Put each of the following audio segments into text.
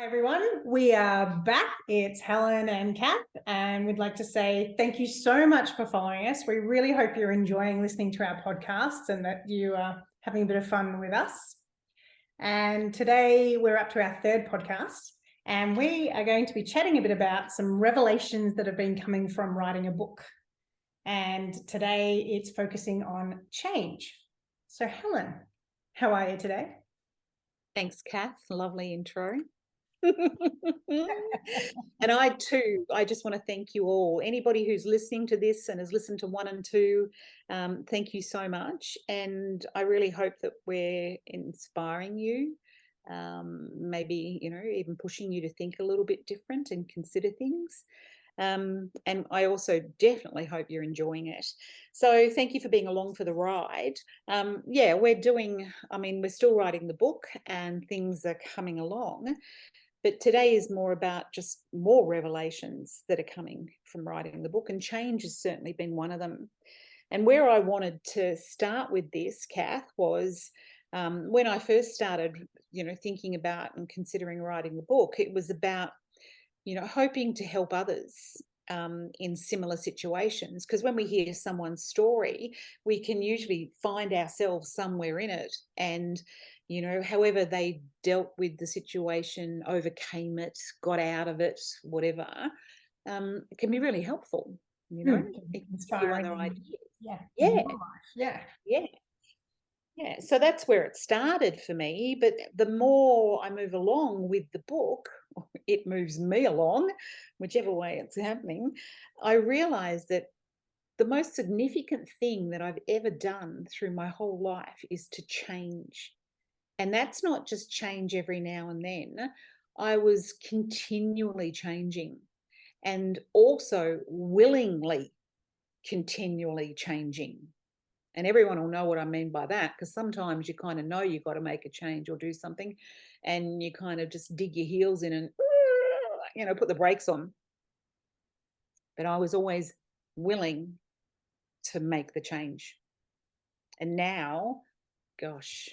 Hi everyone, we are back. It's Helen and Kath, and we'd like to say thank you so much for following us. We really hope you're enjoying listening to our podcasts and that you are having a bit of fun with us. And today we're up to our third podcast, and we are going to be chatting a bit about some revelations that have been coming from writing a book. And today it's focusing on change. So Helen, how are you today? Thanks, Kath. Lovely intro. And I too, I just want to thank you all. Anybody who's listening to this and has listened to 1 and 2, thank you so much. And I really hope that we're inspiring you, maybe, even pushing you to think a little bit different and consider things. And I also definitely hope you're enjoying it. So thank you for being along for the ride. We're still writing the book and things are coming along. But today is more about just more revelations that are coming from writing the book, and change has certainly been one of them. And where I wanted to start with this, Kath, was when I first started, thinking about and considering writing the book, it was about, hoping to help others in similar situations. Because when we hear someone's story, we can usually find ourselves somewhere in it. And, however they dealt with the situation, overcame it, got out of it, whatever, it can be really helpful, It can give you other ideas. Yeah. Yeah. Yeah. Yeah. Yeah, so that's where it started for me. But the more I move along with the book, it moves me along, whichever way it's happening, I realize that the most significant thing that I've ever done through my whole life is to change. And that's not just change every now and then. I was continually changing and also willingly continually changing. And everyone will know what I mean by that, because sometimes you kind of know you've got to make a change or do something, and you kind of just dig your heels in and, put the brakes on. But I was always willing to make the change. And now, gosh,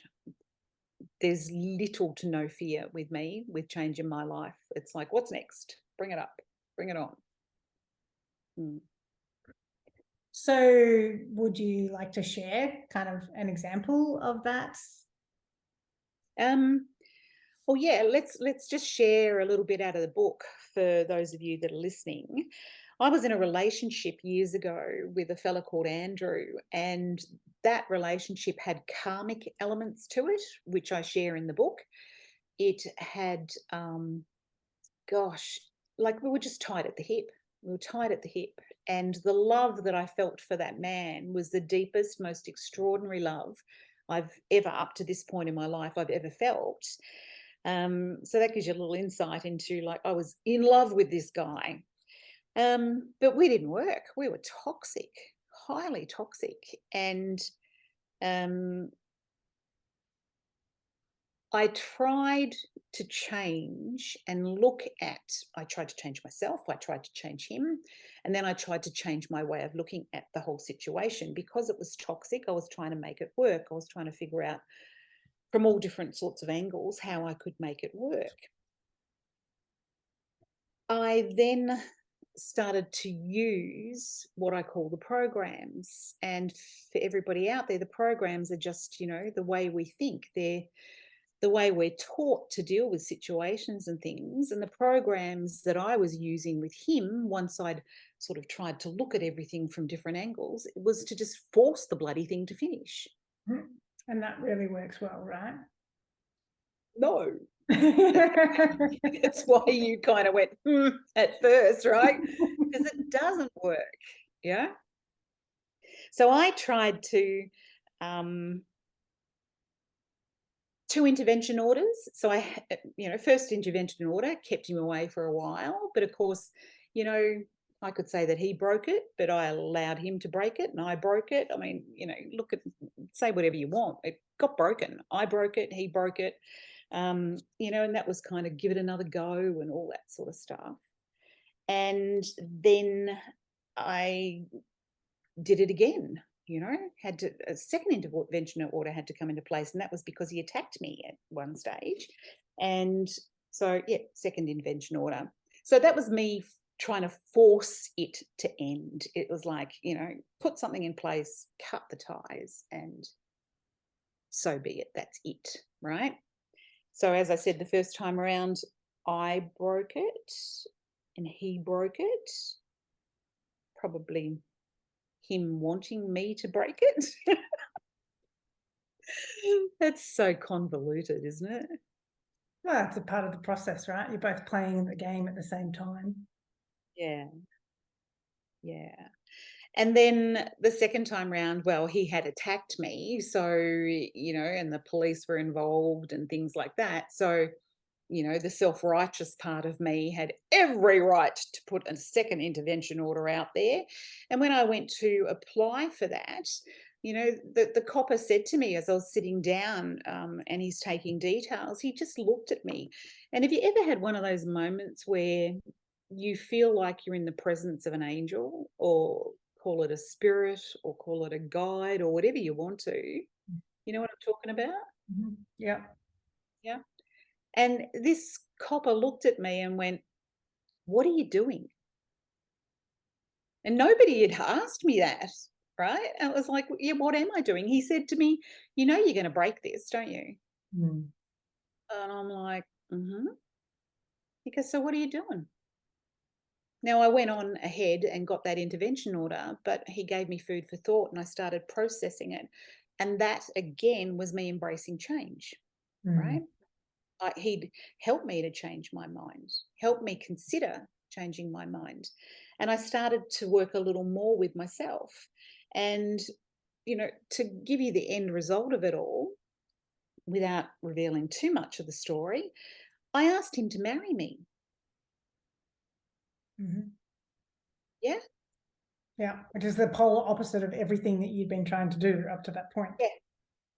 there's little to no fear with me with change in my life. It's like, what's next? Bring it up, bring it on. So would you like to share kind of an example of that? Well, yeah, let's just share a little bit out of the book for those of you that are listening. I was in a relationship years ago with a fella called Andrew, and that relationship had karmic elements to it, which I share in the book. It had, like we were just tied at the hip. We were tied at the hip. And the love that I felt for that man was the deepest, most extraordinary love I've ever, up to this point in my life, I've ever felt. So that gives you a little insight into, like, I was in love with this guy. But we didn't work. We were toxic, highly toxic. And I tried to change and I tried to change myself, I tried to change him, and then I tried to change my way of looking at the whole situation. Because it was toxic, I was trying to make it work. I was trying to figure out from all different sorts of angles how I could make it work. I then started to use what I call the programs. And for everybody out there, the programs are just, the way we think. They're the way we're taught to deal with situations and things. And the programs that I was using with him, once I'd sort of tried to look at everything from different angles, it was to just force the bloody thing to finish. And that really works well, right? No. That's why you kind of went at first, right? Because it doesn't work. Yeah. So I tried to 2 intervention orders. So first intervention order kept him away for a while, but of course, I could say that he broke it, but I allowed him to break it, and I broke it. I mean, say whatever you want. It got broken. I broke it. He broke it. And that was kind of give it another go and all that sort of stuff. And then I did it again. A second intervention order had to come into place, and that was because he attacked me at one stage. And So, yeah, second intervention order. So that was me trying to force it to end. It was like, put something in place, cut the ties, and so be it. That's it, right? So, as I said, the first time around, I broke it and he broke it. Probably him wanting me to break it. That's so convoluted, isn't it? Well, that's a part of the process, right? You're both playing the game at the same time. Yeah. Yeah. And then the second time round, well, he had attacked me. So, and the police were involved and things like that. So, the self-righteous part of me had every right to put a second intervention order out there. And when I went to apply for that, the copper said to me as I was sitting down, and he's taking details, he just looked at me. And have you ever had one of those moments where you feel like you're in the presence of an angel, or call it a spirit, or call it a guide, or whatever you want to? You know what I'm talking about? Yeah. Yeah. And this copper looked at me and went, "What are you doing?" And nobody had asked me that, right? And it was like, "Yeah, what am I doing?" He said to me, "You know you're gonna break this, don't you?" Mm. And I'm like, "Mm-hmm." He goes, "So what are you doing?" Now, I went on ahead and got that intervention order, but he gave me food for thought and I started processing it. And that again was me embracing change, Mm. right? He'd help me to change my mind, help me consider changing my mind. And I started to work a little more with myself. And, to give you the end result of it all, without revealing too much of the story, I asked him to marry me. Mhm. Yeah. Yeah, which is the polar opposite of everything that you'd been trying to do up to that point. Yeah.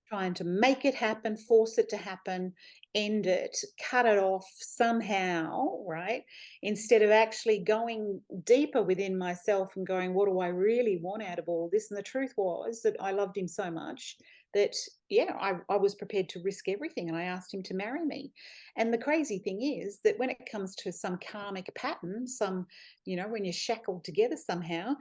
Trying to make it happen, force it to happen, end it, cut it off somehow, right? Instead of actually going deeper within myself and going, what do I really want out of all this? And the truth was that I loved him so much that, yeah, I was prepared to risk everything. And I asked him to marry me. And the crazy thing is that when it comes to some karmic pattern, when you're shackled together somehow,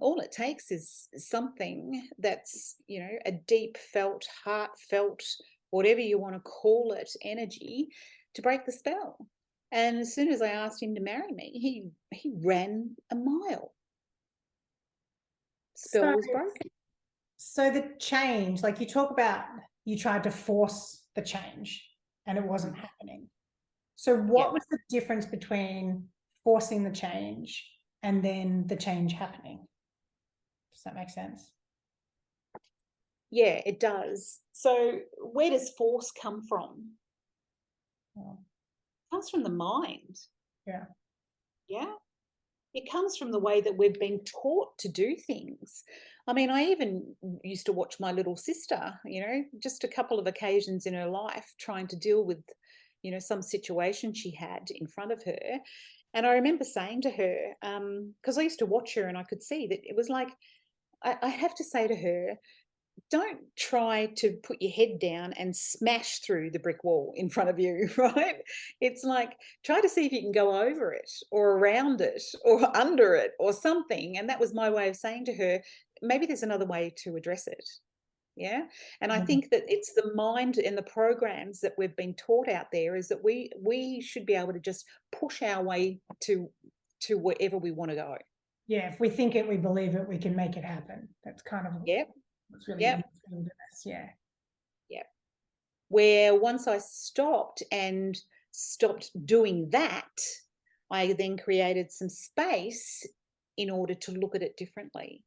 all it takes is something that's, a deep felt, heartfelt, whatever you want to call it, energy to break the spell. And as soon as I asked him to marry me, he ran a mile. Spell So, was broken. so the change, like you talk about, you tried to force the change and it wasn't happening. So Yeah. what was the difference between forcing the change and then the change happening? Does that make sense? Yeah, it does. So where does force come from? Yeah. It comes from the mind. Yeah. Yeah. It comes from the way that we've been taught to do things. I mean, I even used to watch my little sister, just a couple of occasions in her life trying to deal with, some situation she had in front of her. And I remember saying to her, because I used to watch her and I could see that it was like, I have to say to her, don't try to put your head down and smash through the brick wall in front of you, right? It's like, try to see if you can go over it or around it or under it or something. And that was my way of saying to her, maybe there's another way to address it. Yeah. And I Mhm. think that it's the mind and the programs that we've been taught out there is that we should be able to just push our way to wherever we want to go. Yeah, if we think it, we believe it, we can make it happen. That's kind of Yep. what's really Yep. ingrained in us. Yeah. Yep. Where once I stopped and stopped doing that, I then created some space in order to look at it differently.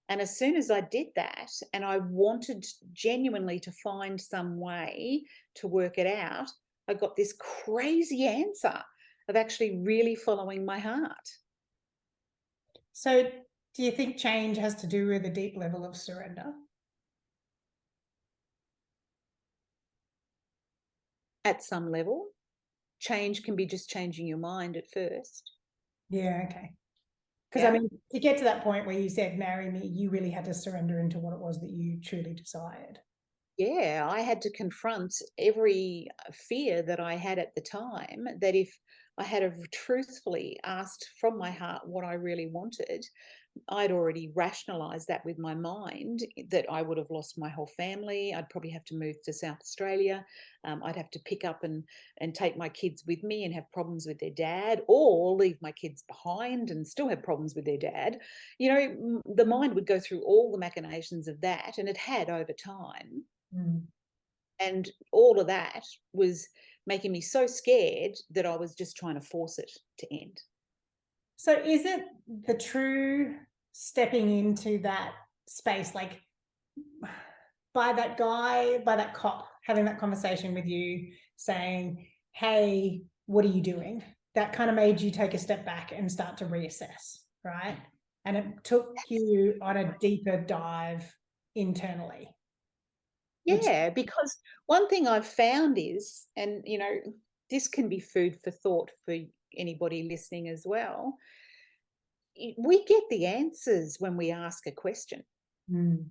And as soon as I did that, and I wanted genuinely to find some way to work it out, I got this crazy answer of actually really following my heart. So do you think change has to do with a deep level of surrender? At some level, change can be just changing your mind at first. Yeah, okay. Because I Yeah. mean, to get to that point where you said marry me, you really had to surrender into what it was that you truly desired. Yeah, I had to confront every fear that I had at the time, that if I had have truthfully asked from my heart what I really wanted, I'd already rationalized that with my mind, that I would have lost my whole family. I'd probably have to move to South Australia. I'd have to pick up and take my kids with me and have problems with their dad, or leave my kids behind and still have problems with their dad. The mind would go through all the machinations of that, and it had over time. Mm. And all of that was making me so scared that I was just trying to force it to end. So is it the true stepping into that space, like by that guy, by that cop, having that conversation with you, saying, "Hey, what are you doing?" That kind of made you take a step back and start to reassess, right? And it took you on a deeper dive internally, which Yeah, because one thing I've found is, and this can be food for thought for anybody listening as well, we get the answers when we ask a question. mm,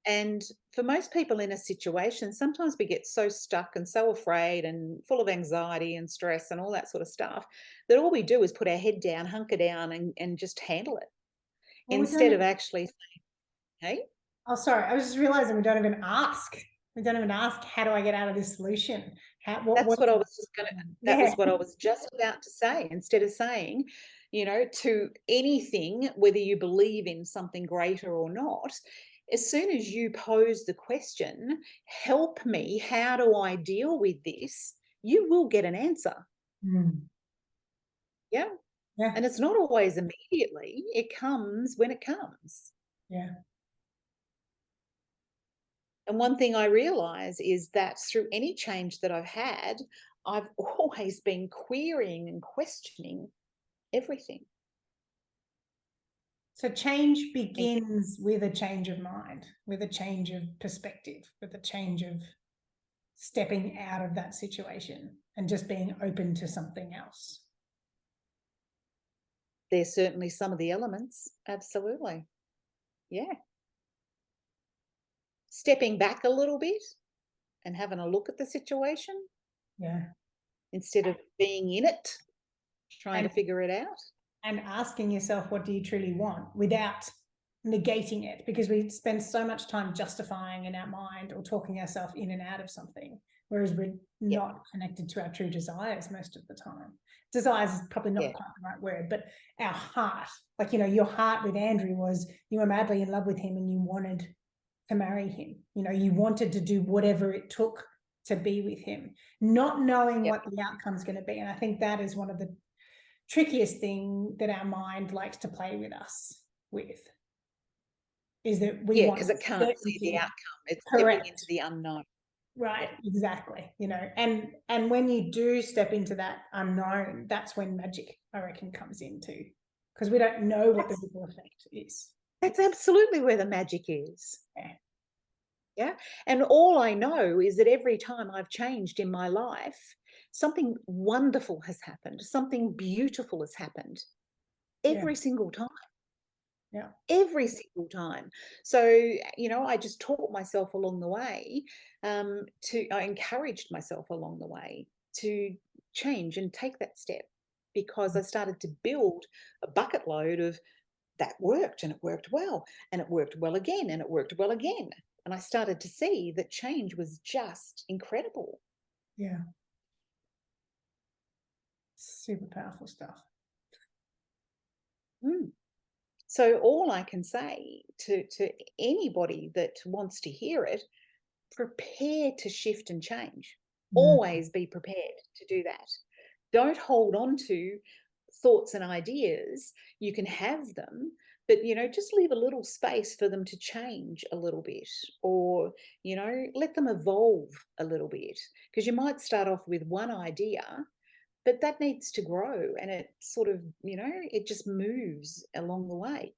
And for most people in a situation, sometimes we get so stuck and so afraid and full of anxiety and stress and all that sort of stuff, that all we do is put our head down, hunker down, and just handle it, well, we instead of don't. actually saying, hey, Oh, sorry. I was just realizing we don't even ask. We don't even ask, how do I get out of this solution? How, what that's what is I the was just gonna plan? that Yeah. was what I was just about to say. Instead of saying, to anything, whether you believe in something greater or not, as soon as you pose the question, "Help me, how do I deal with this?" you will get an answer. Mm, Yeah, yeah. and it's not always immediately, it comes when it comes. Yeah. And one thing I realize is that through any change that I've had, I've always been querying and questioning everything. So change And begins with a change of mind, with a change of perspective, with a change of stepping out of that situation and just being open to something else. there's certainly some of the elements. Absolutely. Yeah. Stepping back a little bit and having a look at the situation Yeah. instead of being in it, trying And to figure it out. and asking yourself, what do you truly want, without negating it, because we spend so much time justifying in our mind or talking ourselves in and out of something, whereas we're Yeah. not connected to our true desires most of the time. Desires is probably not Yeah. quite the right word, but our heart, like, your heart with Andrew was you were madly in love with him and you wanted to marry him. You wanted to do whatever it took to be with him, not knowing Yep. what the outcome's going to be. And I think that is one of the trickiest thing that our mind likes to play with us with, is that we Yeah, want because it can't see the certainty. outcome. It's stepping Correct. into the unknown. Right, Yeah. exactly. And when you do step into that unknown, that's when magic, I reckon, comes into, because we don't know what the That's ripple effect is. that's absolutely where the magic is. Yeah. Yeah. And all I know is that every time I've changed in my life, something wonderful has happened, something beautiful has happened Yeah. every single time. Yeah. Every single time. So, I just taught myself along the way, I encouraged myself along the way to change and take that step, because I started to build a bucket load of that worked, and it worked well, and it worked well again, and it worked well again. And I started to see that change was just incredible. Yeah. Super powerful stuff. Mm. So all I can say to anybody that wants to hear it, prepare to shift and change. Mm. Always be prepared to do that. Don't hold on to thoughts and ideas. You can have them, but just leave a little space for them to change a little bit, or let them evolve a little bit, because you might start off with one idea, but that needs to grow, and it sort of, it just moves along the way.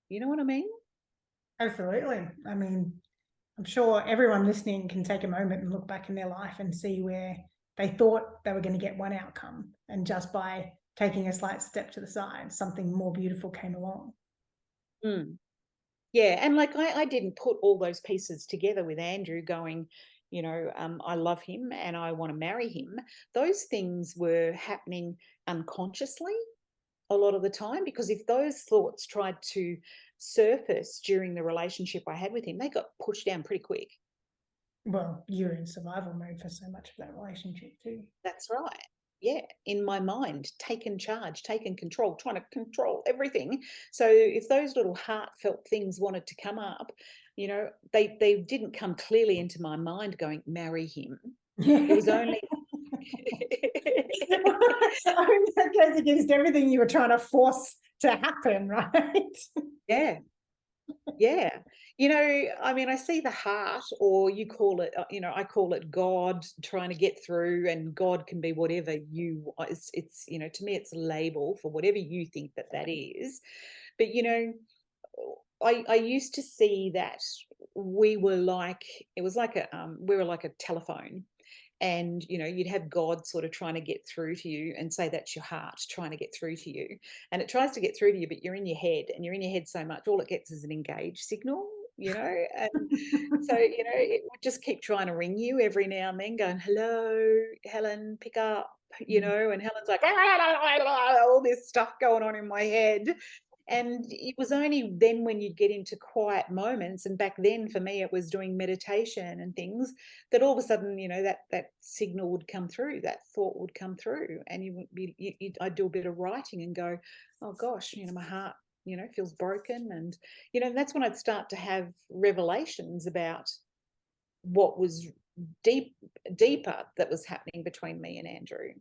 You know what I mean? Absolutely. I mean, I'm sure everyone listening can take a moment and look back in their life and see where they thought they were going to get one outcome, and just by taking a slight step to the side, something more beautiful came along. Mm. Yeah, and like I didn't put all those pieces together with Andrew going, I love him and I want to marry him. Those things were happening unconsciously a lot of the time, because if those thoughts tried to surface during the relationship I had with him, they got pushed down pretty quick. Well, you're in survival mode for so much of that relationship too. That's right. Yeah, in my mind, taken charge, taken control, trying to control everything. So if those little heartfelt things wanted to come up, they didn't come clearly into my mind going, marry him. It was only I mean, that goes against everything you were trying to force to happen, right? yeah. Yeah. I mean, I see the heart, or you call it, I call it God trying to get through, and God can be whatever to me, it's a label for whatever you think that that is. But, I used to see that we were like, it was like we were like a telephone, and you'd have God sort of trying to get through to you, and say that's your heart trying to get through to you, and it tries to get through to you, but you're in your head, and you're in your head so much, all it gets is an engaged signal, and so it would just keep trying to ring you every now and then, going, hello Helen, pick up, and Helen's like all this stuff going on in my head. And it was only then when you'd get into quiet moments, and back then for me it was doing meditation and things, that all of a sudden, that signal would come through, that thought would come through, and I'd do a bit of writing and go, oh gosh, my heart, feels broken, and that's when I'd start to have revelations about what was deeper that was happening between me and Andrew.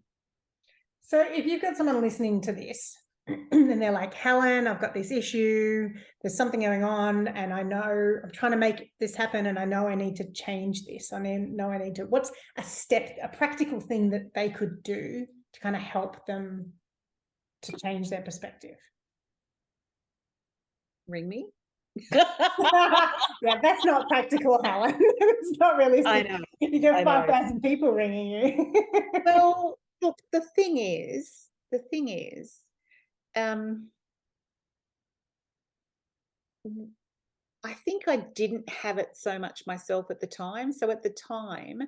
So if you've got someone listening to this and they're like, Helen, I've got this issue, there's something going on, and I know I'm trying to make this happen, and I know I need to change this. What's a step, a practical thing that they could do to kind of help them to change their perspective? Ring me. Yeah, that's not practical, Helen. It's not realistic. I know. You get 5,000 people ringing you. Well, look, the thing is, I think I didn't have it so much myself at the time. So at the time,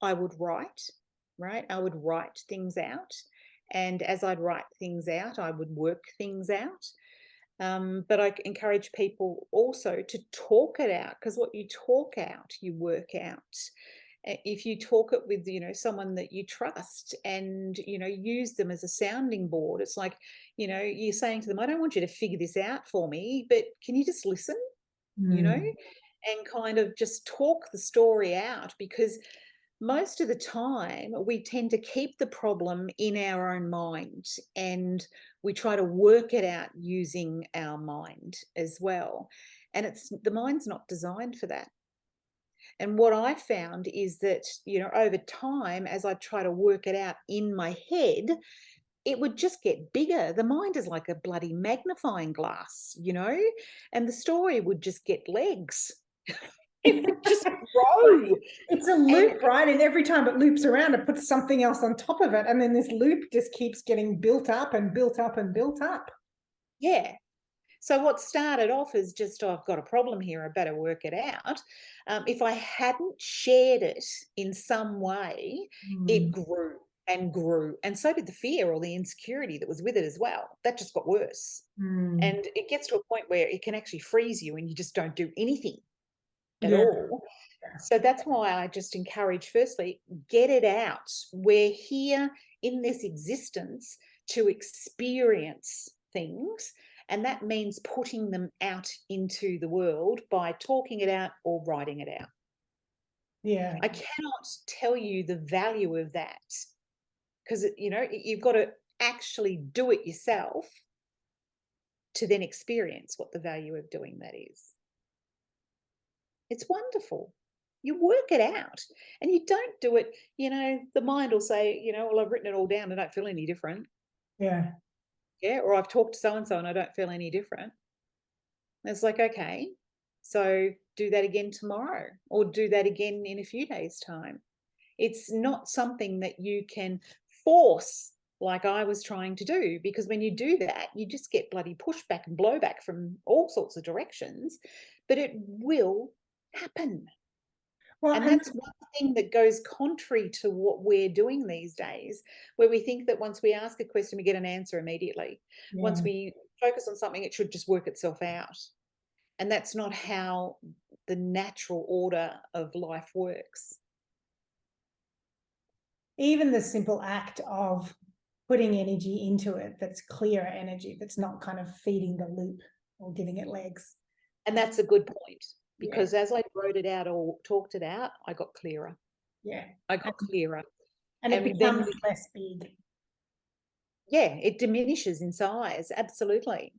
I would write, right? I would write things out. And as I'd write things out, I would work things out. But I encourage people also to talk it out, because what you talk out, you work out. If you talk it with, someone that you trust, and, use them as a sounding board, it's like, you're saying to them, I don't want you to figure this out for me, but can you just listen, and kind of just talk the story out, because most of the time we tend to keep the problem in our own mind, and we try to work it out using our mind as well. And the mind's not designed for that. And what I found is that, over time, as I try to work it out in my head, it would just get bigger. The mind is like a bloody magnifying glass, and the story would just get legs. It would just grow. It's a loop, right? And every time it loops around, it puts something else on top of it. And then this loop just keeps getting built up and built up and built up. Yeah. So what started off as just, oh, I've got a problem here, I better work it out. If I hadn't shared it in some way, it grew and grew. And so did the fear or the insecurity that was with it as well. That just got worse. And it gets to a point where it can actually freeze you, and you just don't do anything at all. So that's why I just encourage, firstly, get it out. We're here in this existence to experience things, and that means putting them out into the world by talking it out or writing it out. Yeah. I cannot tell you the value of that, because, you've got to actually do it yourself to then experience what the value of doing that is. It's wonderful. You work it out, and you don't do it, the mind will say, well, I've written it all down, I don't feel any different. Yeah. Yeah. Or I've talked to so-and-so and I don't feel any different. And it's like, okay, so do that again tomorrow, or do that again in a few days' time. It's not something that you can force like I was trying to do, because when you do that, you just get bloody pushback and blowback from all sorts of directions, but it will happen. Well, And that's one thing that goes contrary to what we're doing these days, where we think that once we ask a question, we get an answer immediately. Once yeah. we focus on something, it should just work itself out. And that's not how the natural order of life works. Even the simple act of putting energy into it that's clearer energy, that's not kind of feeding the loop or giving it legs. And that's a good point, Yeah, because as I wrote it out or talked it out, I got clearer. yeah. I got clearer. And it And then, becomes less big. yeah, it diminishes in size. Absolutely.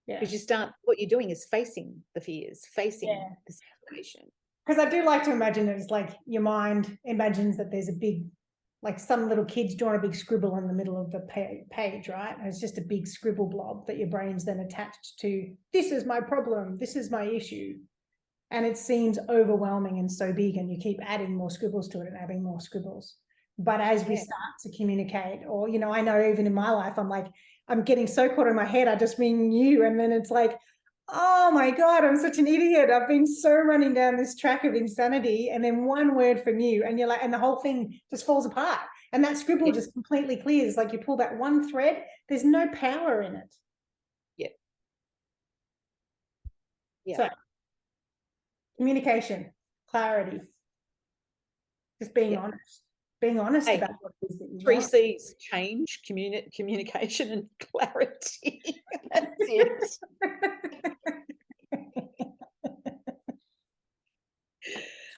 Yeah, Because you start, what you're doing is facing the fears, facing yeah. the situation. Because I do like to imagine it as like your mind imagines that there's a big, like some little kid's drawn a big scribble in the middle of the page, right? And it's just a big scribble blob that your brain's then attached to. This is my problem. This is my issue. And it seems overwhelming and so big, and you keep adding more scribbles to it and adding more scribbles. But as we start to communicate, or, you know, I know even in my life, I'm like, I'm getting so caught in my head, I just mean you. And then it's like, oh my God, I'm such an idiot. I've been so running down this track of insanity. And then one word from you, and you're like, and the whole thing just falls apart. And that scribble just completely clears. Like you pull that one thread, there's no power in it. Yeah. Yeah. So communication, clarity, just being honest Hey, about what it is that you 3 want. C's: change, communication, and clarity. That's it.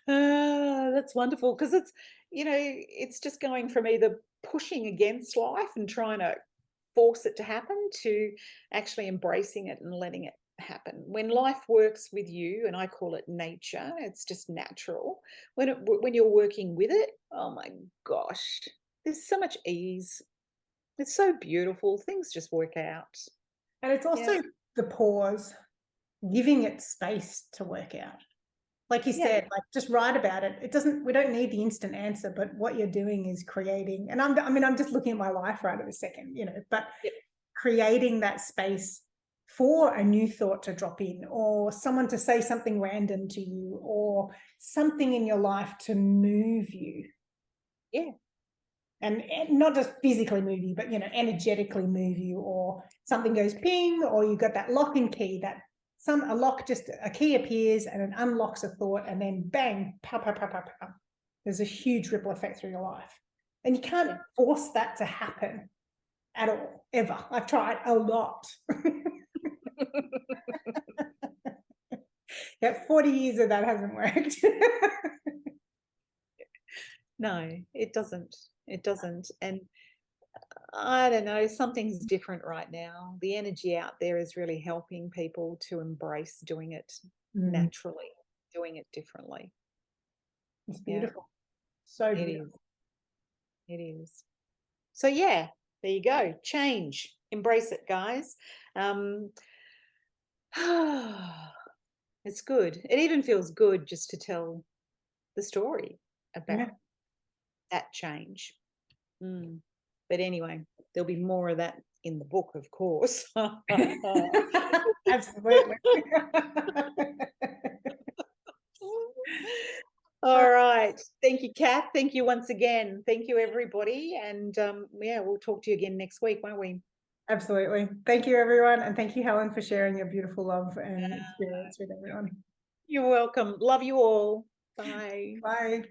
That's wonderful, because it's, you know, it's just going from either pushing against life and trying to force it to happen to actually embracing it and letting it happen. When life works with you, and I call it nature, it's just natural. When you're working with it, oh my gosh, there's so much ease. It's so beautiful. Things just work out. And it's also Yeah. the pause, giving it space to work out. Like you Yeah. said, like just write about it. It doesn't, we don't need the instant answer, but what you're doing is creating, and I'm just looking at my life right at a second, you know, but Yep. creating that space for a new thought to drop in, or someone to say something random to you, or something in your life to move you. Yeah. And not just physically move you, but, you know, energetically move you, or something goes ping, or you got that lock and key, that a lock, just a key appears and it unlocks a thought, and then bang, pow, pow, pow, pow, pow. There's a huge ripple effect through your life. And you can't force that to happen at all, ever. I've tried a lot. Yeah, 40 years of that hasn't worked. No, it doesn't. It doesn't. And I don't know, something's different right now. The energy out there is really helping people to embrace doing it naturally, doing it differently. It's Yeah, beautiful. So it beautiful. is. It is. So yeah, there you go. Change. Embrace it, guys. It's good. It even feels good just to tell the story about Yeah. that change. But anyway, there'll be more of that in the book, of course. Absolutely. All right. Thank you, Kath. Thank you once again. Thank you, everybody. And yeah, we'll talk to you again next week, won't we? Absolutely. Thank you, everyone. And thank you, Helen, for sharing your beautiful love and experience with everyone. You're welcome. Love you all. Bye. Bye.